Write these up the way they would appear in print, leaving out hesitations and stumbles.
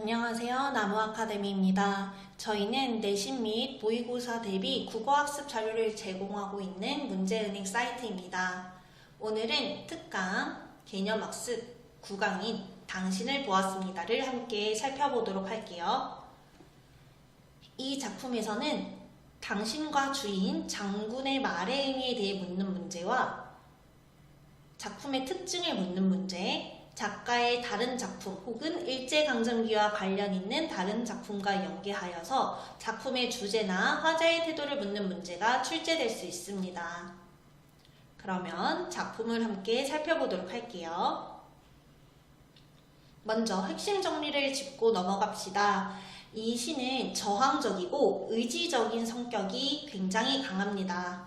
안녕하세요. 나무아카데미입니다. 저희는 내신 및 모의고사 대비 국어학습 자료를 제공하고 있는 문제은행 사이트입니다. 오늘은 특강 개념학습 9강인 당신을 보았습니다를 함께 살펴보도록 할게요. 이 작품에서는 당신과 주인 장군의 말의 의미에 대해 묻는 문제와 작품의 특징을 묻는 문제, 작가의 다른 작품 혹은 일제강점기와 관련 있는 다른 작품과 연계하여서 작품의 주제나 화자의 태도를 묻는 문제가 출제될 수 있습니다. 그러면 작품을 함께 살펴보도록 할게요. 먼저 핵심 정리를 짚고 넘어갑시다. 이 시는 저항적이고 의지적인 성격이 굉장히 강합니다.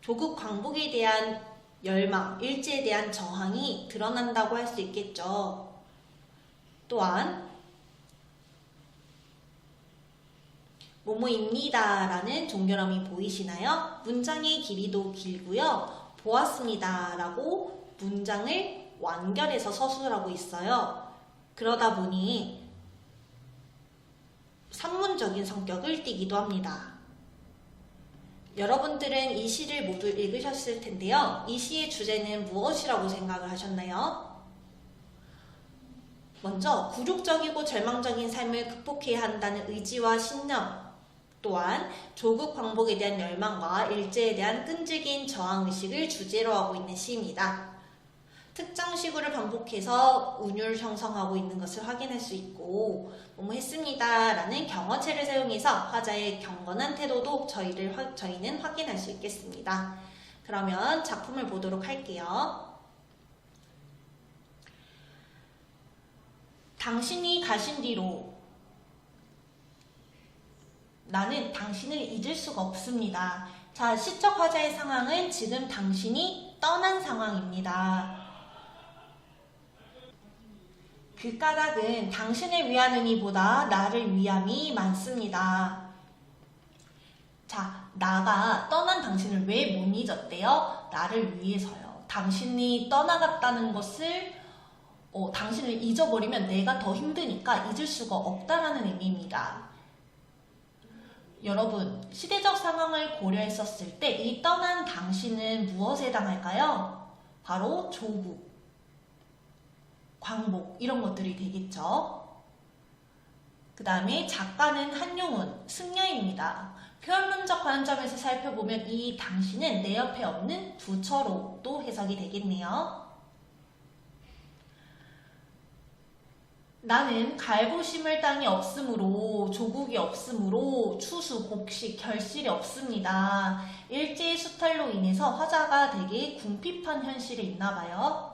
조국 광복에 대한 열망, 일제에 대한 저항이 드러난다고 할 수 있겠죠. 또한 뭐뭐입니다 라는 종결음이 보이시나요? 문장의 길이도 길고요. 보았습니다 라고 문장을 완결해서 서술하고 있어요. 그러다 보니 산문적인 성격을 띠기도 합니다. 여러분들은 이 시를 모두 읽으셨을 텐데요. 이 시의 주제는 무엇이라고 생각을 하셨나요? 먼저 굴욕적이고 절망적인 삶을 극복해야 한다는 의지와 신념, 또한 조국 광복에 대한 열망과 일제에 대한 끈질긴 저항의식을 주제로 하고 있는 시입니다. 특정 시구를 반복해서 운율을 형성하고 있는 것을 확인할 수 있고 뭐뭐 했습니다 라는 경어체를 사용해서 화자의 경건한 태도도 저희는 확인할 수 있겠습니다. 그러면 작품을 보도록 할게요. 당신이 가신 뒤로 나는 당신을 잊을 수가 없습니다. 자, 시적 화자의 상황은 지금 당신이 떠난 상황입니다. 그 까닭은 당신을 위한 의미보다 나를 위함이 많습니다. 자, 나가 떠난 당신을 왜 못 잊었대요? 나를 위해서요. 당신이 떠나갔다는 것을 당신을 잊어버리면 내가 더 힘드니까 잊을 수가 없다라는 의미입니다. 여러분, 시대적 상황을 고려했었을 때 이 떠난 당신은 무엇에 해당할까요? 바로 조국, 광복 이런 것들이 되겠죠. 그 다음에 작가는 한용운, 승려입니다. 표현론적 관점에서 살펴보면 이 당신은 내 옆에 없는 부처로도 해석이 되겠네요. 나는 갈고 심을 땅이 없으므로 조국이 없으므로 추수, 곡식, 결실이 없습니다. 일제의 수탈로 인해서 화자가 되게 궁핍한 현실에 있나봐요.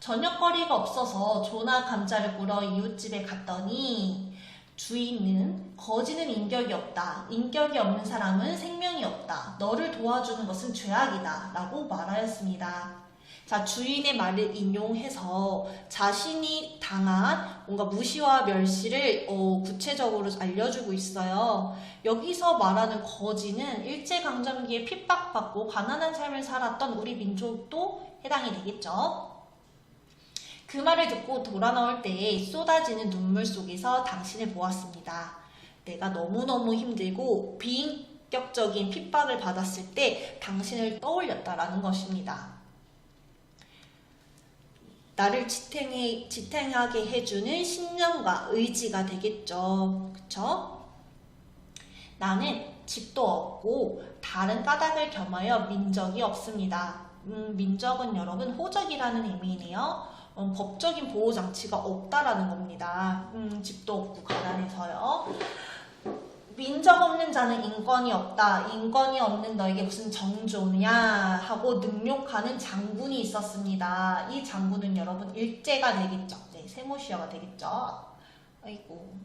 저녁거리가 없어서 조나 감자를 꾸러 이웃집에 갔더니 주인은 거지는 인격이 없다. 인격이 없는 사람은 생명이 없다. 너를 도와주는 것은 죄악이다. 라고 말하였습니다. 자, 주인의 말을 인용해서 자신이 당한 뭔가 무시와 멸시를 구체적으로 알려주고 있어요. 여기서 말하는 거지는 일제강점기에 핍박받고 가난한 삶을 살았던 우리 민족도 해당이 되겠죠. 그 말을 듣고 돌아 나올 때에 쏟아지는 눈물 속에서 당신을 보았습니다. 내가 너무너무 힘들고 비인격적인 핍박을 받았을 때 당신을 떠올렸다라는 것입니다. 나를 지탱하게 해주는 신념과 의지가 되겠죠. 그쵸? 나는 집도 없고 다른 까닭을 겸하여 민적이 없습니다. 민적은 여러분 호적이라는 의미이네요. 법적인 보호장치가 없다라는 겁니다. 집도 없고 가난해서요. 민적 없는 자는 인권이 없다. 인권이 없는 너에게 무슨 정조냐 하고 능욕하는 장군이 있었습니다. 이 장군은 여러분 일제가 되겠죠. 네, 세모시아가 되겠죠. 아이고.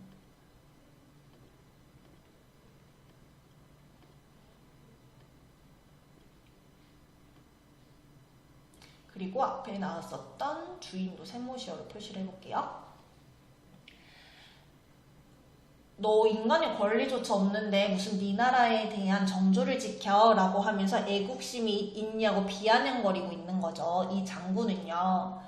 그리고 앞에 나왔었던 주인도 세모시어로 표시를 해볼게요. 너 인간의 권리조차 없는데 무슨 네 나라에 대한 정조를 지켜 라고 하면서 애국심이 있냐고 비아냥거리고 있는 거죠. 이 장군은요.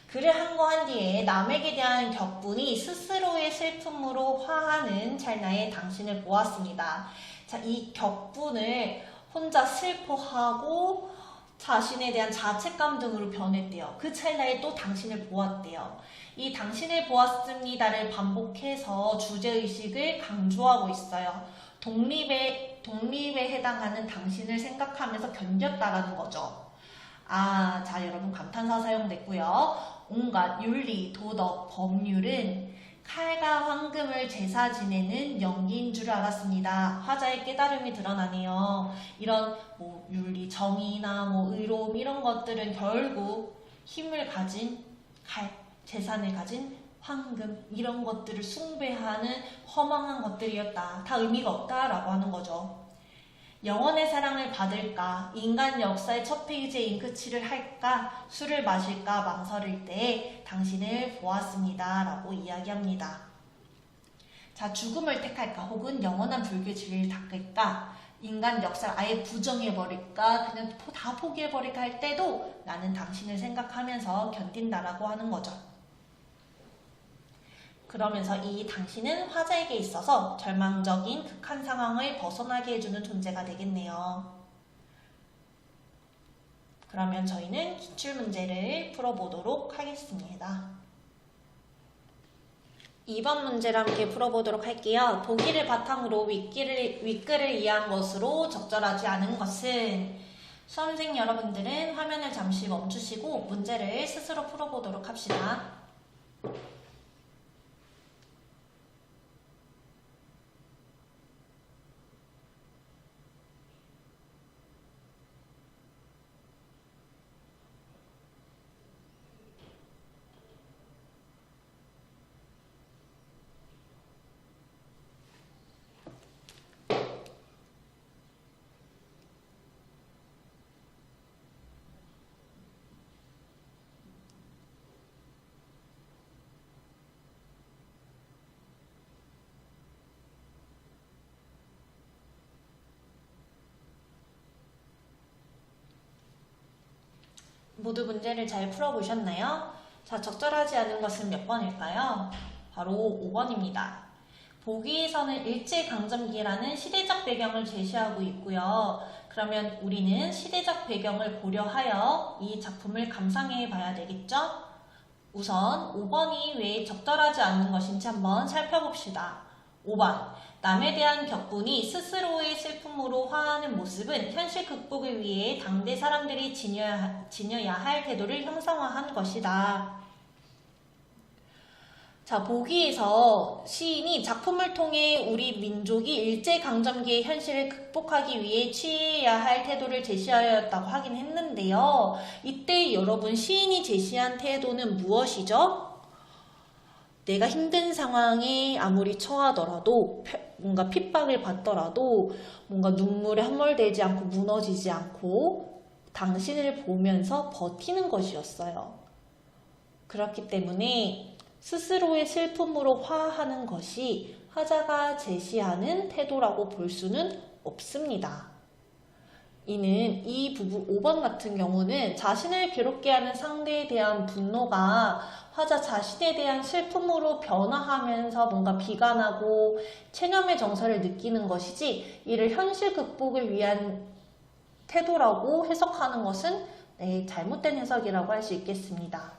글을 한 거 한 뒤에 남에게 대한 격분이 스스로의 슬픔으로 화하는 찰나에 당신을 보았습니다. 자, 이 격분을 혼자 슬퍼하고 자신에 대한 자책감 등으로 변했대요. 그 찰나에 또 당신을 보았대요. 이 당신을 보았습니다를 반복해서 주제의식을 강조하고 있어요. 독립에 해당하는 당신을 생각하면서 견뎠다라는 거죠. 자, 여러분 감탄사 사용됐고요. 온갖 윤리, 도덕, 법률은 칼과 황금을 제사 지내는 연기인 줄 알았습니다. 화자의 깨달음이 드러나네요. 이런 윤리, 정의나 의로움 이런 것들은 결국 힘을 가진 칼, 재산을 가진 황금 이런 것들을 숭배하는 허망한 것들이었다. 다 의미가 없다라고 하는 거죠. 영원의 사랑을 받을까? 인간 역사의 첫 페이지에 잉크칠을 할까? 술을 마실까? 망설일 때 당신을 보았습니다. 라고 이야기합니다. 자, 죽음을 택할까? 혹은 영원한 불교의 진리를 닦을까? 인간 역사를 아예 부정해버릴까? 그냥 다 포기해버릴까 할 때도 나는 당신을 생각하면서 견딘다라고 하는 거죠. 그러면서 이 당신은 화자에게 있어서 절망적인 극한 상황을 벗어나게 해주는 존재가 되겠네요. 그러면 저희는 기출문제를 풀어보도록 하겠습니다. 2번 문제를 함께 풀어보도록 할게요. 보기를 바탕으로 윗글을 이해한 것으로 적절하지 않은 것은 수험생 여러분들은 화면을 잠시 멈추시고 문제를 스스로 풀어보도록 합시다. 모두 문제를 잘 풀어보셨나요? 자, 적절하지 않은 것은 몇 번일까요? 바로 5번입니다. 보기에서는 일제강점기라는 시대적 배경을 제시하고 있고요. 그러면 우리는 시대적 배경을 고려하여 이 작품을 감상해 봐야 되겠죠? 우선 5번이 왜 적절하지 않는 것인지 한번 살펴봅시다. 5번. 남에 대한 격분이 스스로의 슬픔으로 화하는 모습은 현실 극복을 위해 당대 사람들이 지녀야 할 태도를 형상화한 것이다. 자, 보기에서 시인이 작품을 통해 우리 민족이 일제강점기의 현실을 극복하기 위해 취해야 할 태도를 제시하였다고 하긴 했는데요. 이때 여러분 시인이 제시한 태도는 무엇이죠? 내가 힘든 상황에 아무리 처하더라도 뭔가 핍박을 받더라도 뭔가 눈물에 함몰되지 않고 무너지지 않고 당신을 보면서 버티는 것이었어요. 그렇기 때문에 스스로의 슬픔으로 화하는 것이 화자가 제시하는 태도라고 볼 수는 없습니다. 이는 이 부분 5번 같은 경우는 자신을 괴롭게 하는 상대에 대한 분노가 화자 자신에 대한 슬픔으로 변화하면서 뭔가 비관하고 체념의 정서를 느끼는 것이지 이를 현실 극복을 위한 태도라고 해석하는 것은 잘못된 해석이라고 할 수 있겠습니다.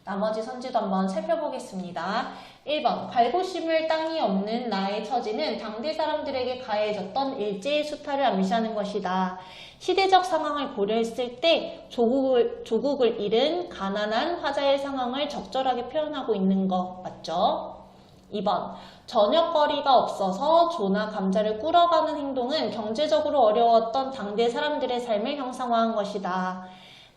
나머지 선지도 한번 살펴보겠습니다. 1번, 갈고심을 땅이 없는 나의 처지는 당대 사람들에게 가해졌던 일제의 수탈을 암시하는 것이다. 시대적 상황을 고려했을 때 조국을 잃은 가난한 화자의 상황을 적절하게 표현하고 있는 거 맞죠? 2번, 저녁거리가 없어서 조나 감자를 꿀어가는 행동은 경제적으로 어려웠던 당대 사람들의 삶을 형상화한 것이다.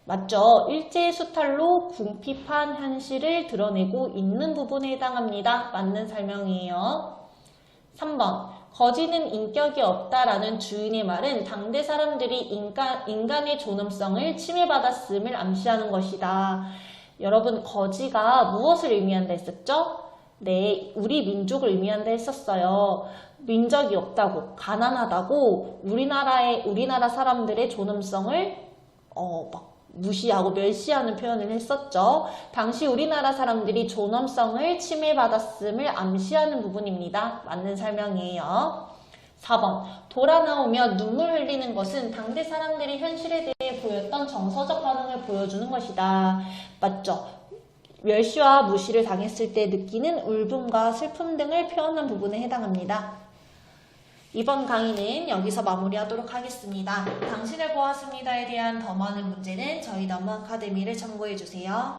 맞죠? 일제의 수탈로 궁핍한 현실을 드러내고 있는 부분에 해당합니다. 맞는 설명이에요. 3번, 거지는 인격이 없다라는 주인의 말은 당대 사람들이 인간의 존엄성을 침해받았음을 암시하는 것이다. 여러분, 거지가 무엇을 의미한다 했었죠? 네, 우리 민족을 의미한다 했었어요. 민족이 없다고, 가난하다고 우리나라 사람들의 존엄성을 무시하고 멸시하는 표현을 했었죠. 당시 우리나라 사람들이 존엄성을 침해받았음을 암시하는 부분입니다. 맞는 설명이에요. 4번. 돌아 나오며 눈물 흘리는 것은 당대 사람들이 현실에 대해 보였던 정서적 반응을 보여주는 것이다. 맞죠? 멸시와 무시를 당했을 때 느끼는 울분과 슬픔 등을 표현한 부분에 해당합니다. 이번 강의는 여기서 마무리하도록 하겠습니다. 당신을 보았습니다에 대한 더 많은 문제는 저희 나무 아카데미를 참고해주세요.